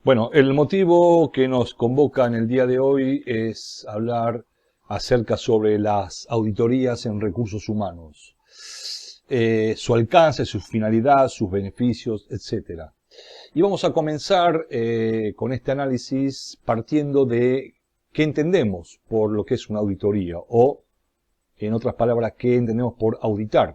Bueno, el motivo que nos convoca en el día de hoy es hablar acerca sobre las auditorías en recursos humanos, su alcance, su finalidad, sus beneficios, etc. Y vamos a comenzar con este análisis partiendo de qué entendemos por lo que es una auditoría o, en otras palabras, qué entendemos por auditar.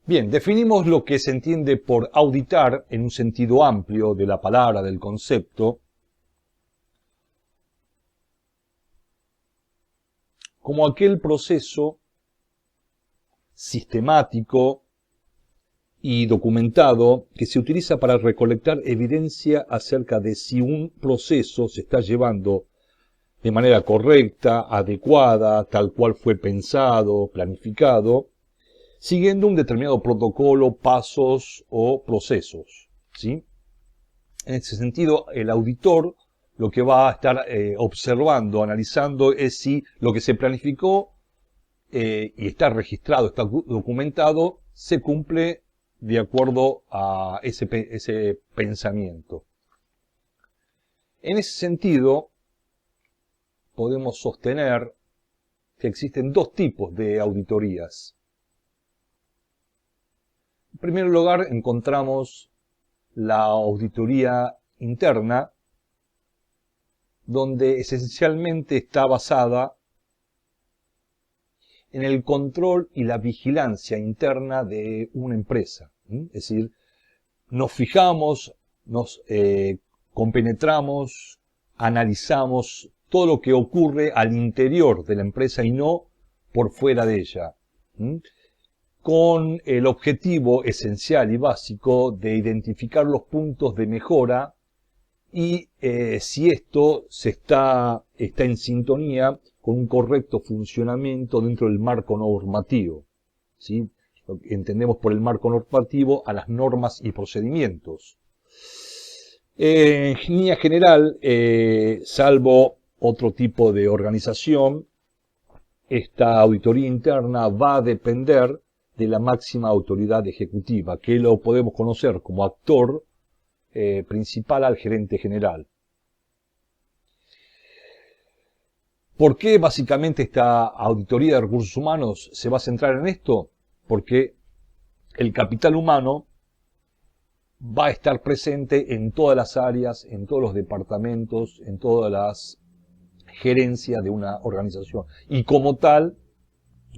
Bien, definimos lo que se entiende por auditar en un sentido amplio de la palabra, del concepto, como aquel proceso sistemático y documentado que se utiliza para recolectar evidencia acerca de si un proceso se está llevando de manera correcta, adecuada, tal cual fue pensado, planificado, siguiendo un determinado protocolo, pasos o procesos, ¿sí? En ese sentido, el auditor lo que va a estar observando, analizando, es si lo que se planificó y está registrado, está documentado, se cumple de acuerdo a ese pensamiento. En ese sentido, podemos sostener que existen dos tipos de auditorías. En primer lugar, encontramos la auditoría interna, donde esencialmente está basada en el control y la vigilancia interna de una empresa. Es decir, nos fijamos, nos compenetramos, analizamos todo lo que ocurre al interior de la empresa y no por fuera de ella, con el objetivo esencial y básico de identificar los puntos de mejora y si esto está en sintonía con un correcto funcionamiento dentro del marco normativo, ¿sí? Lo que entendemos por el marco normativo a las normas y procedimientos. En línea general, salvo otro tipo de organización, esta auditoría interna va a depender de la máxima autoridad ejecutiva, que lo podemos conocer como actor principal al gerente general. ¿Por qué básicamente esta auditoría de recursos humanos se va a centrar en esto? Porque el capital humano va a estar presente en todas las áreas, en todos los departamentos, en todas las gerencias de una organización. Y como tal,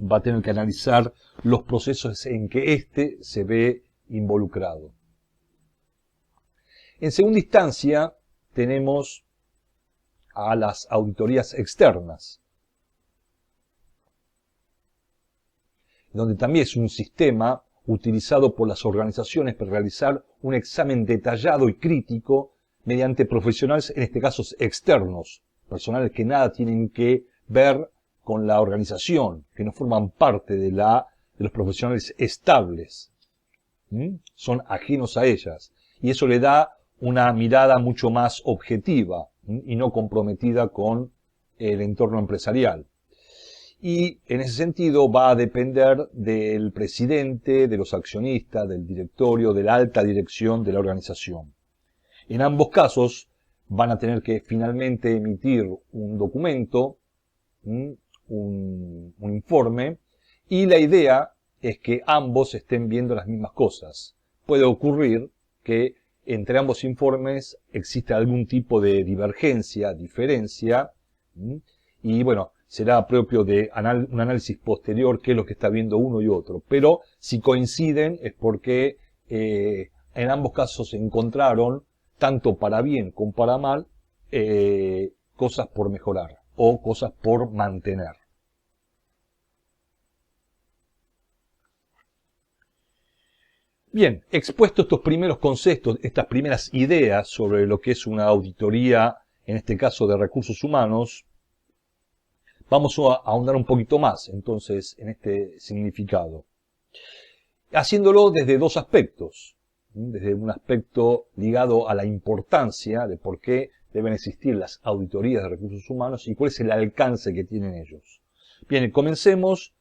va a tener que analizar los procesos en que éste se ve involucrado. En segunda instancia, tenemos a las auditorías externas, donde también es un sistema utilizado por las organizaciones para realizar un examen detallado y crítico mediante profesionales, en este caso externos, personales que nada tienen que ver con la organización, que no forman parte de los profesionales estables, son ajenos a ellas, y eso le da una mirada mucho más objetiva y no comprometida con el entorno empresarial. Y en ese sentido va a depender del presidente, de los accionistas, del directorio, de la alta dirección de la organización. En ambos casos van a tener que finalmente emitir un documento, un informe, y la idea es que ambos estén viendo las mismas cosas. Puede ocurrir que entre ambos informes exista algún tipo de divergencia, diferencia, y bueno, será propio de un análisis posterior qué es lo que está viendo uno y otro. Pero si coinciden es porque en ambos casos se encontraron, tanto para bien como para mal, cosas por mejorar o cosas por mantener. Bien, expuestos estos primeros conceptos, estas primeras ideas sobre lo que es una auditoría, en este caso de recursos humanos, vamos a ahondar un poquito más, entonces, en este significado. Haciéndolo desde dos aspectos. Desde un aspecto ligado a la importancia de por qué deben existir las auditorías de recursos humanos y cuál es el alcance que tienen ellos. Bien, comencemos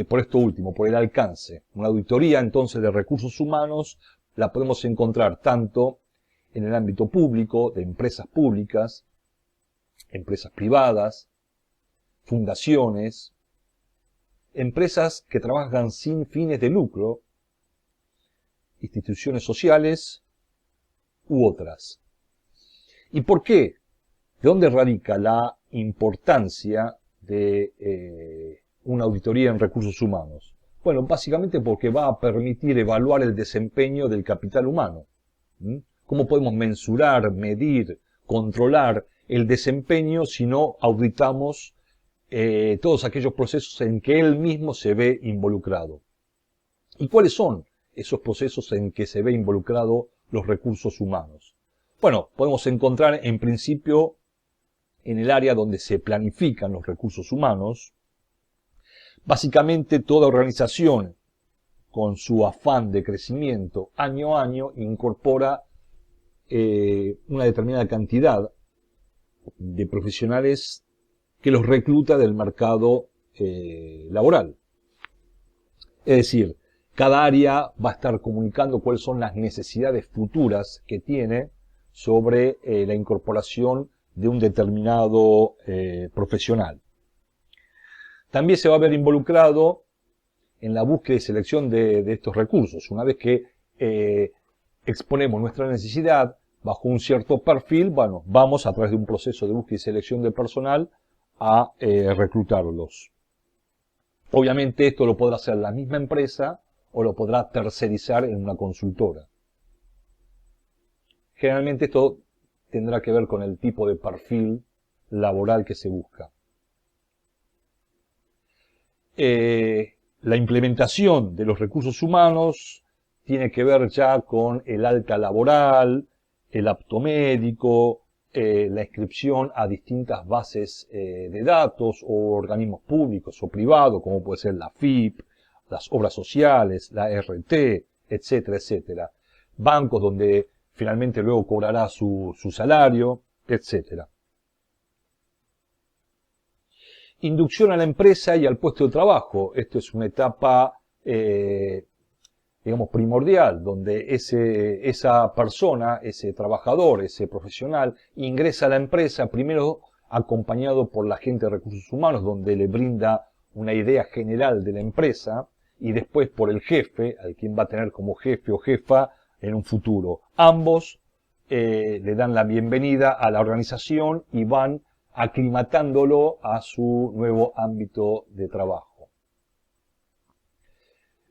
por esto último, por el alcance. Una auditoría entonces de recursos humanos la podemos encontrar tanto en el ámbito público, de empresas públicas, empresas privadas, fundaciones, empresas que trabajan sin fines de lucro, instituciones sociales u otras. ¿Y por qué? ¿De dónde radica la importancia de una auditoría en recursos humanos? Bueno, básicamente porque va a permitir evaluar el desempeño del capital humano. ¿Cómo podemos mensurar, medir, controlar el desempeño si no auditamos todos aquellos procesos en que él mismo se ve involucrado? ¿Y cuáles son esos procesos en que se ve involucrado los recursos humanos? Bueno, podemos encontrar en principio en el área donde se planifican los recursos humanos. Básicamente toda organización con su afán de crecimiento año a año incorpora una determinada cantidad de profesionales que los recluta del mercado laboral. Es decir, cada área va a estar comunicando cuáles son las necesidades futuras que tiene sobre la incorporación de un determinado profesional. También se va a ver involucrado en la búsqueda y selección de estos recursos. Una vez que exponemos nuestra necesidad bajo un cierto perfil, bueno, vamos a través de un proceso de búsqueda y selección de personal a reclutarlos. Obviamente esto lo podrá hacer la misma empresa o lo podrá tercerizar en una consultora. Generalmente esto tendrá que ver con el tipo de perfil laboral que se busca. La implementación de los recursos humanos tiene que ver ya con el alta laboral, el apto médico, la inscripción a distintas bases de datos o organismos públicos o privados, como puede ser la AFIP, las obras sociales, la RT, etcétera, etcétera. Bancos donde finalmente luego cobrará su salario, etcétera. Inducción a la empresa y al puesto de trabajo. Esto es una etapa, digamos, primordial, donde esa persona, ese trabajador, ese profesional, ingresa a la empresa primero acompañado por la gente de recursos humanos, donde le brinda una idea general de la empresa, y después por el jefe, al quien va a tener como jefe o jefa en un futuro. Ambos le dan la bienvenida a la organización y van aclimatándolo a su nuevo ámbito de trabajo.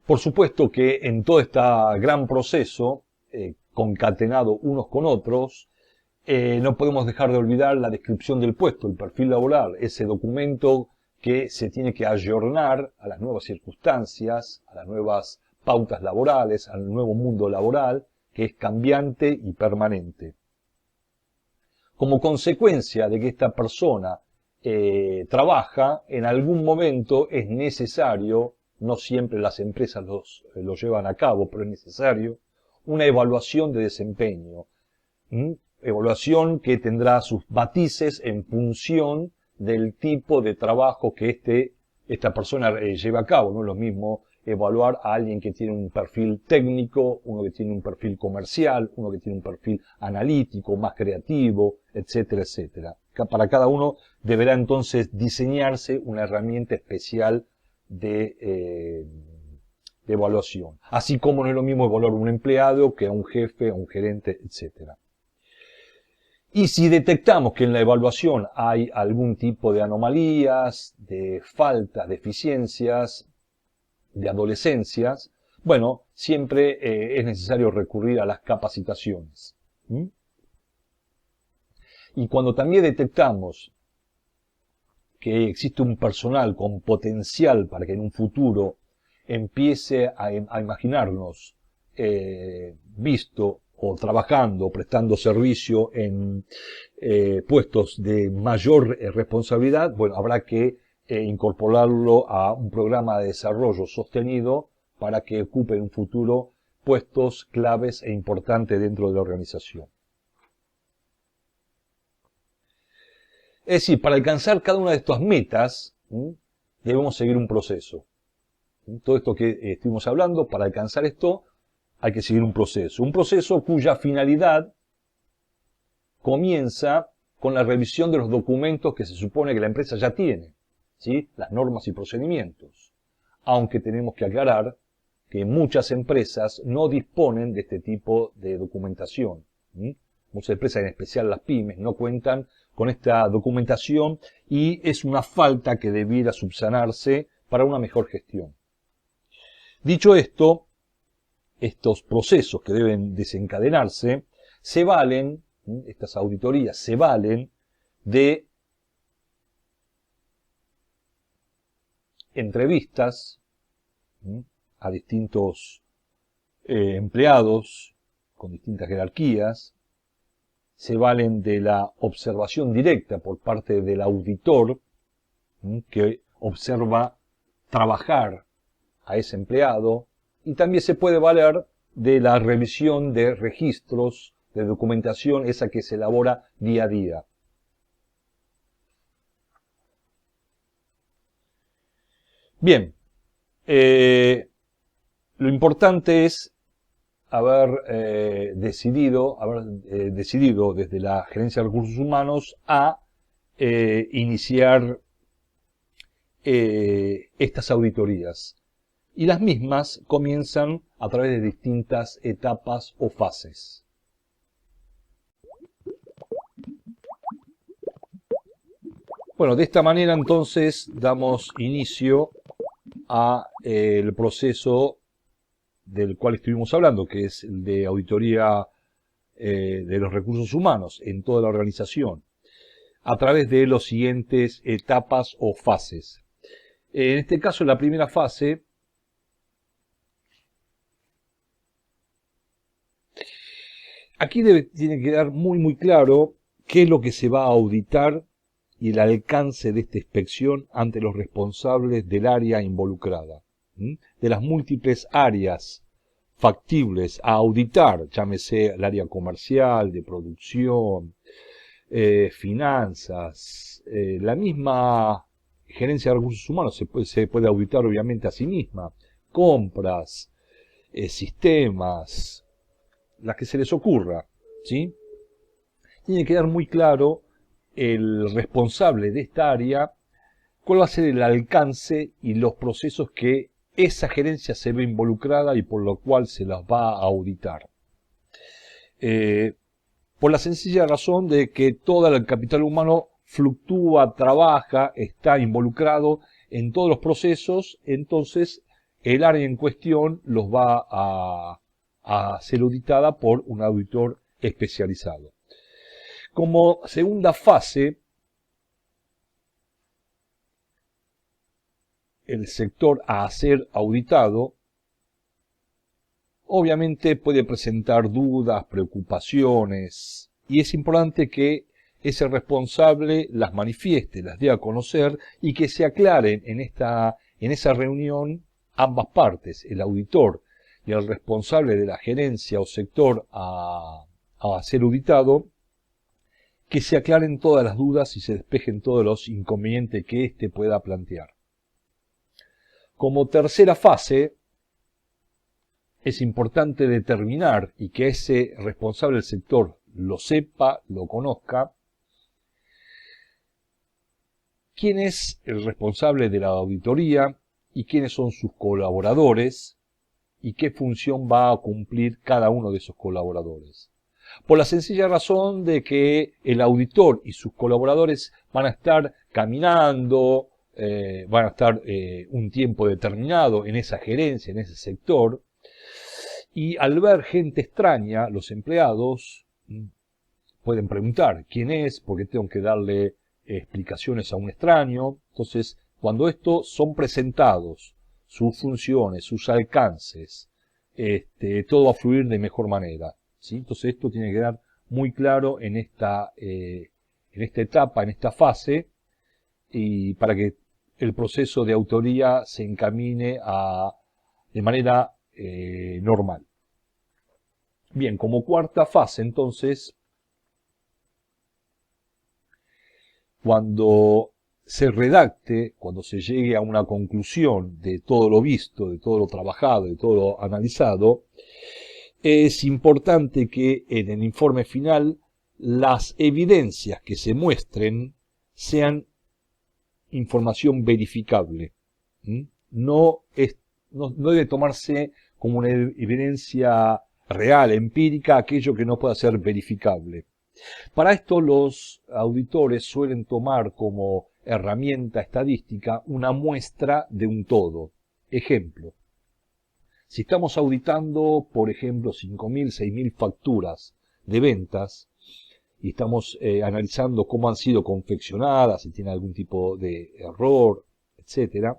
Por supuesto que en todo este gran proceso, concatenado unos con otros, no podemos dejar de olvidar la descripción del puesto, el perfil laboral, ese documento que se tiene que ayornar a las nuevas circunstancias, a las nuevas pautas laborales, al nuevo mundo laboral, que es cambiante y permanente. Como consecuencia de que esta persona trabaja, en algún momento es necesario, no siempre las empresas lo llevan a cabo, pero es necesario, una evaluación de desempeño. Evaluación que tendrá sus matices en función del tipo de trabajo que esta persona lleva a cabo. No es lo mismo evaluar a alguien que tiene un perfil técnico, uno que tiene un perfil comercial, uno que tiene un perfil analítico, más creativo, etcétera, etcétera. Para cada uno deberá entonces diseñarse una herramienta especial de evaluación. Así como no es lo mismo evaluar a un empleado que a un jefe, a un gerente, etcétera. Y si detectamos que en la evaluación hay algún tipo de anomalías, de faltas, deficiencias, de adolescencias, bueno, siempre es necesario recurrir a las capacitaciones. Y cuando también detectamos que existe un personal con potencial para que en un futuro empiece a imaginarnos visto o trabajando, prestando servicio en puestos de mayor responsabilidad, bueno, habrá que incorporarlo a un programa de desarrollo sostenido para que ocupe en un futuro puestos claves e importantes dentro de la organización. Es decir, para alcanzar cada una de estas metas, debemos seguir un proceso. Todo esto que estuvimos hablando, para alcanzar esto hay que seguir un proceso cuya finalidad comienza con la revisión de los documentos que se supone que la empresa ya tiene, ¿sí? Las normas y procedimientos. Aunque tenemos que aclarar que muchas empresas no disponen de este tipo de documentación. Muchas empresas, en especial las pymes, no cuentan con esta documentación y es una falta que debiera subsanarse para una mejor gestión. Dicho esto, estos procesos que deben desencadenarse se valen, estas auditorías se valen de entrevistas a distintos empleados con distintas jerarquías, se valen de la observación directa por parte del auditor que observa trabajar a ese empleado, y también se puede valer de la revisión de registros, de documentación, esa que se elabora día a día. Bien, lo importante es haber decidido desde la Gerencia de Recursos Humanos a iniciar estas auditorías. Y las mismas comienzan a través de distintas etapas o fases. Bueno, de esta manera entonces damos inicio a el proceso del cual estuvimos hablando, que es el de auditoría de los recursos humanos en toda la organización, a través de las siguientes etapas o fases. En este caso, la primera fase aquí tiene que quedar muy claro qué es lo que se va a auditar y el alcance de esta inspección ante los responsables del área involucrada, de las múltiples áreas factibles a auditar, llámese el área comercial, de producción, finanzas, la misma gerencia de recursos humanos se puede auditar obviamente a sí misma, compras, sistemas, las que se les ocurra, ¿sí? Tiene que quedar muy claro el responsable de esta área, cuál va a ser el alcance y los procesos que esa gerencia se ve involucrada y por lo cual se las va a auditar. Por la sencilla razón de que todo el capital humano fluctúa, trabaja, está involucrado en todos los procesos, entonces el área en cuestión los va a ser auditada por un auditor especializado. Como segunda fase, el sector a ser auditado obviamente puede presentar dudas, preocupaciones, y es importante que ese responsable las manifieste, las dé a conocer y que se aclaren en esa reunión ambas partes, el auditor y el responsable de la gerencia o sector a ser auditado, que se aclaren todas las dudas y se despejen todos los inconvenientes que éste pueda plantear. Como tercera fase, es importante determinar y que ese responsable del sector lo sepa, lo conozca, quién es el responsable de la auditoría y quiénes son sus colaboradores y qué función va a cumplir cada uno de esos colaboradores. Por la sencilla razón de que el auditor y sus colaboradores van a estar caminando, van a estar un tiempo determinado en esa gerencia, en ese sector, y al ver gente extraña, los empleados pueden preguntar quién es, por qué tengo que darle explicaciones a un extraño. Entonces, cuando estos son presentados, sus funciones, sus alcances, todo va a fluir de mejor manera, ¿sí? Entonces esto tiene que quedar muy claro en esta etapa, en esta fase, y para que el proceso de autoría se encamine de manera normal. Bien, como cuarta fase, entonces, cuando se redacte, cuando se llegue a una conclusión de todo lo visto, de todo lo trabajado, de todo lo analizado, es importante que en el informe final las evidencias que se muestren sean información verificable. No debe tomarse como una evidencia real, empírica, aquello que no pueda ser verificable. Para esto los auditores suelen tomar como herramienta estadística una muestra de un todo. Ejemplo, si estamos auditando, por ejemplo, 5.000, 6.000 facturas de ventas y estamos analizando cómo han sido confeccionadas, si tiene algún tipo de error, etc.,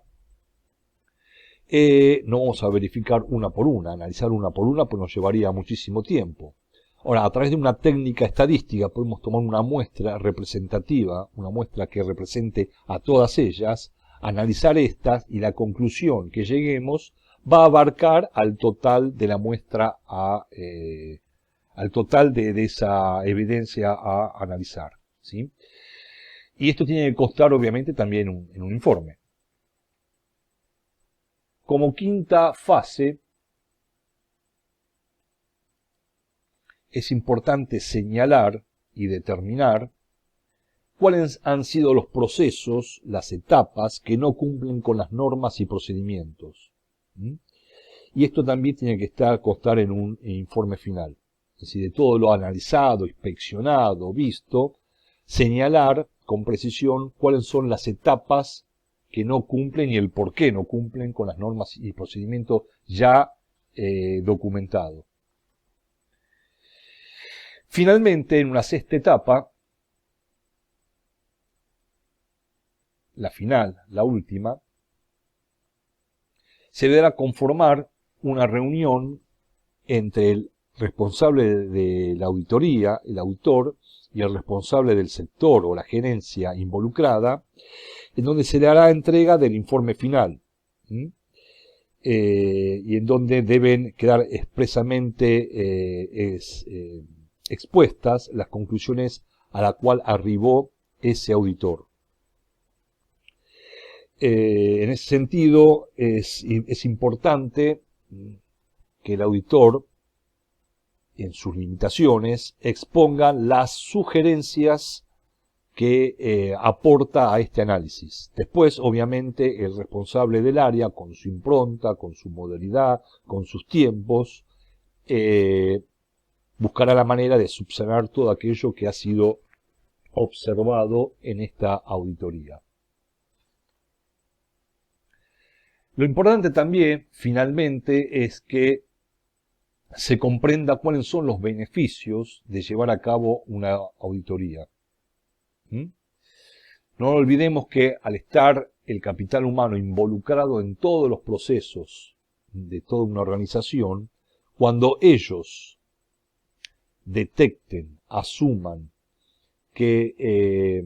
no vamos a verificar una por una. Analizar una por una pues nos llevaría muchísimo tiempo. Ahora, a través de una técnica estadística podemos tomar una muestra representativa, una muestra que represente a todas ellas, analizar estas y la conclusión que lleguemos va a abarcar al total de la muestra, al total de esa evidencia a analizar, ¿sí? Y esto tiene que constar obviamente también en un informe. Como quinta fase, es importante señalar y determinar cuáles han sido los procesos, las etapas que no cumplen con las normas y procedimientos. Y esto también tiene que constar en un informe final. Es decir, de todo lo analizado, inspeccionado, visto, señalar con precisión cuáles son las etapas que no cumplen y el por qué no cumplen con las normas y procedimientos ya documentados. Finalmente, en una sexta etapa, la final, la última, se deberá conformar una reunión entre el responsable de la auditoría, el auditor, y el responsable del sector o la gerencia involucrada, en donde se le hará entrega del informe final, y en donde deben quedar expresamente expuestas las conclusiones a la cual arribó ese auditor. En ese sentido, es importante que el auditor, en sus limitaciones, exponga las sugerencias que aporta a este análisis. Después, obviamente, el responsable del área, con su impronta, con su modalidad, con sus tiempos, buscará la manera de subsanar todo aquello que ha sido observado en esta auditoría. Lo importante también, finalmente, es que se comprenda cuáles son los beneficios de llevar a cabo una auditoría. No olvidemos que al estar el capital humano involucrado en todos los procesos de toda una organización, cuando ellos detecten, asuman que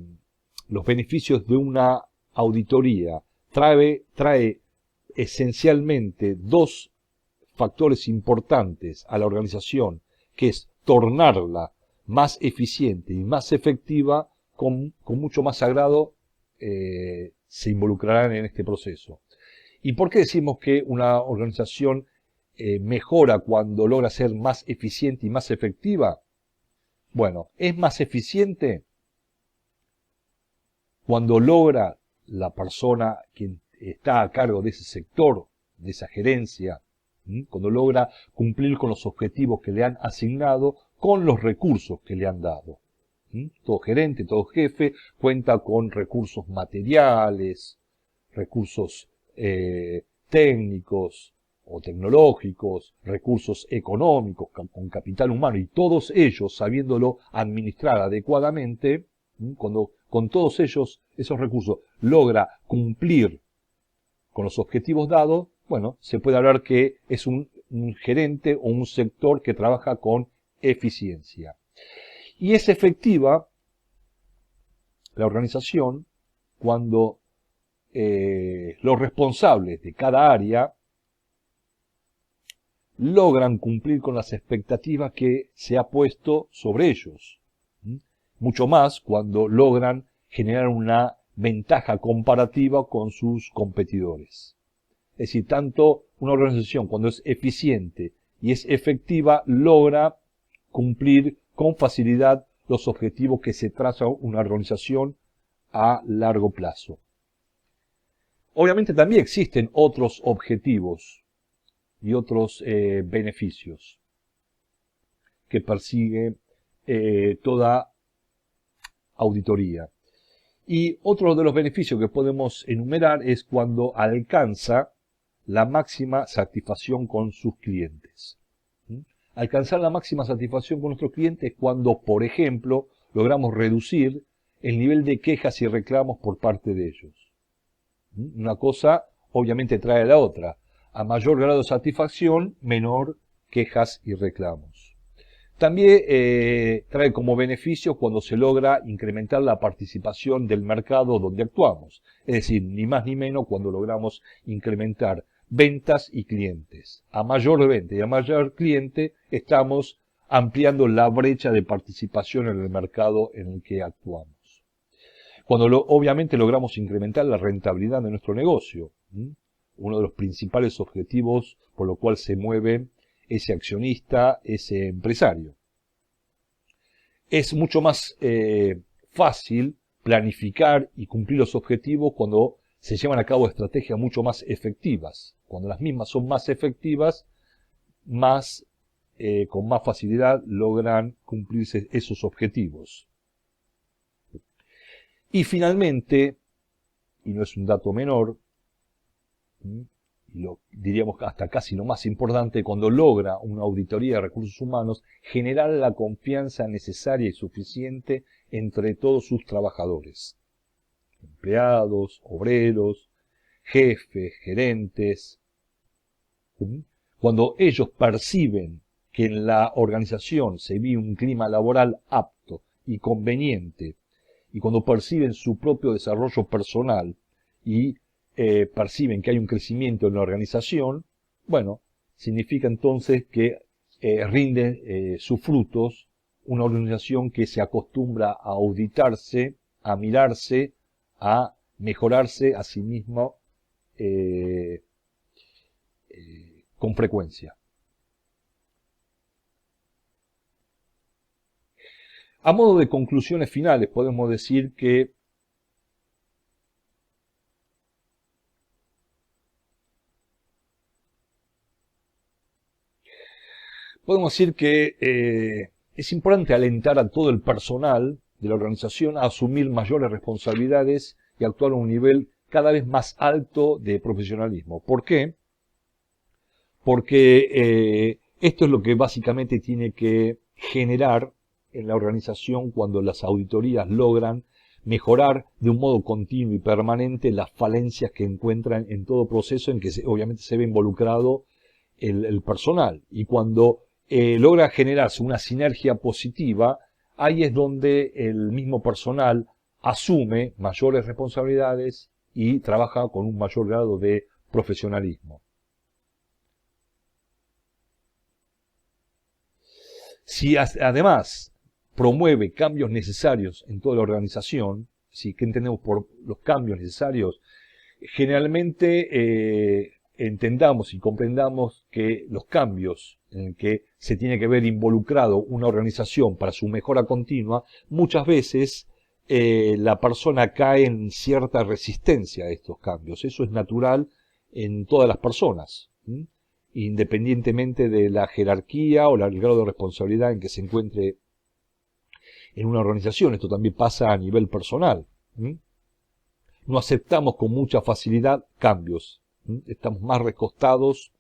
los beneficios de una auditoría trae esencialmente dos factores importantes a la organización, que es tornarla más eficiente y más efectiva, con mucho más agrado se involucrarán en este proceso. ¿Y por qué decimos que una organización mejora cuando logra ser más eficiente y más efectiva? Bueno, es más eficiente cuando logra la persona quien está a cargo de ese sector, de esa gerencia, cuando logra cumplir con los objetivos que le han asignado con los recursos que le han dado. Todo gerente, todo jefe cuenta con recursos materiales, recursos técnicos o tecnológicos, recursos económicos, con capital humano, y todos ellos, sabiéndolo administrar adecuadamente, cuando con todos ellos, esos recursos, logra cumplir con los objetivos dados, bueno, se puede hablar que es un gerente o un sector que trabaja con eficiencia. Y es efectiva la organización cuando los responsables de cada área logran cumplir con las expectativas que se ha puesto sobre ellos. Mucho más cuando logran generar una ventaja comparativa con sus competidores. Es decir, tanto una organización cuando es eficiente y es efectiva logra cumplir con facilidad los objetivos que se traza una organización a largo plazo. Obviamente también existen otros objetivos y otros beneficios que persigue toda auditoría. Y otro de los beneficios que podemos enumerar es cuando alcanza la máxima satisfacción con sus clientes. Alcanzar la máxima satisfacción con nuestros clientes es cuando, por ejemplo, logramos reducir el nivel de quejas y reclamos por parte de ellos. Una cosa obviamente trae a la otra. A mayor grado de satisfacción, menor quejas y reclamos. También trae como beneficio cuando se logra incrementar la participación del mercado donde actuamos. Es decir, ni más ni menos cuando logramos incrementar ventas y clientes. A mayor venta y a mayor cliente estamos ampliando la brecha de participación en el mercado en el que actuamos. Cuando obviamente logramos incrementar la rentabilidad de nuestro negocio, uno de los principales objetivos por lo cual se mueve ese accionista, ese empresario. Es mucho más fácil planificar y cumplir los objetivos cuando se llevan a cabo estrategias mucho más efectivas. Cuando las mismas son más efectivas, con más facilidad logran cumplirse esos objetivos. Y finalmente, y no es un dato menor, y lo diríamos hasta casi lo más importante, cuando logra una auditoría de recursos humanos, generar la confianza necesaria y suficiente entre todos sus trabajadores, empleados, obreros, jefes, gerentes. Cuando ellos perciben que en la organización se vive un clima laboral apto y conveniente, y cuando perciben su propio desarrollo personal y perciben que hay un crecimiento en la organización, bueno, significa entonces que rinde sus frutos una organización que se acostumbra a auditarse, a mirarse, a mejorarse a sí mismo con frecuencia. A modo de conclusiones finales, podemos decir que es importante alentar a todo el personal de la organización a asumir mayores responsabilidades y actuar a un nivel cada vez más alto de profesionalismo. ¿Por qué? Porque esto es lo que básicamente tiene que generar en la organización cuando las auditorías logran mejorar de un modo continuo y permanente las falencias que encuentran en todo proceso en que obviamente se ve involucrado el personal. Y cuando logra generarse una sinergia positiva, ahí es donde el mismo personal asume mayores responsabilidades y trabaja con un mayor grado de profesionalismo. Si además promueve cambios necesarios en toda la organización, ¿sí? ¿Qué entendemos por los cambios necesarios? Generalmente entendamos y comprendamos que los cambios en que se tiene que ver involucrado una organización para su mejora continua, muchas veces la persona cae en cierta resistencia a estos cambios. Eso es natural en todas las personas, independientemente de la jerarquía o el grado de responsabilidad en que se encuentre en una organización. Esto también pasa a nivel personal. No aceptamos con mucha facilidad cambios. Estamos más recostados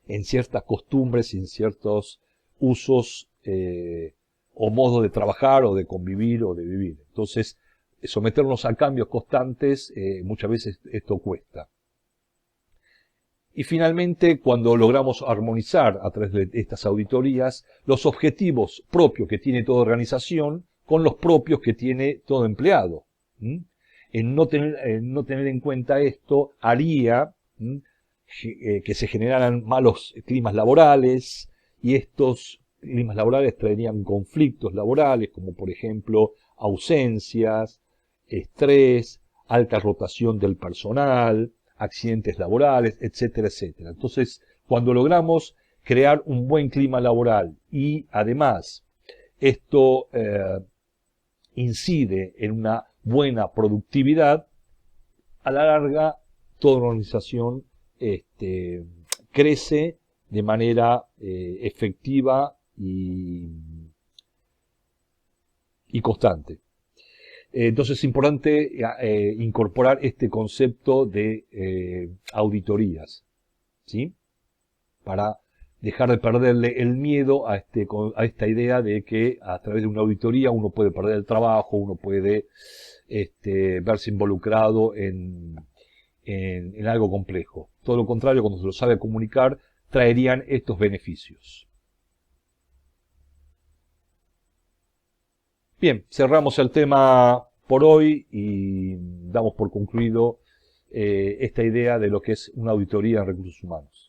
en ciertas costumbres y en ciertos usos o modos de trabajar o de convivir o de vivir. Entonces, someternos a cambios constantes, muchas veces esto cuesta. Y finalmente, cuando logramos armonizar a través de estas auditorías los objetivos propios que tiene toda organización con los propios que tiene todo empleado. En no tener en cuenta esto haría que se generaran malos climas laborales, y estos climas laborales traerían conflictos laborales, como por ejemplo ausencias, estrés, alta rotación del personal, accidentes laborales, etcétera, etcétera. Entonces, cuando logramos crear un buen clima laboral y además esto incide en una buena productividad, a la larga toda la organización crece de manera efectiva y constante. Entonces es importante incorporar este concepto de auditorías, ¿sí? Para dejar de perderle el miedo a esta idea de que a través de una auditoría uno puede perder el trabajo, uno puede verse involucrado en algo complejo. Todo lo contrario, cuando se lo sabe comunicar, traerían estos beneficios. Bien, cerramos el tema por hoy y damos por concluido esta idea de lo que es una auditoría en recursos humanos.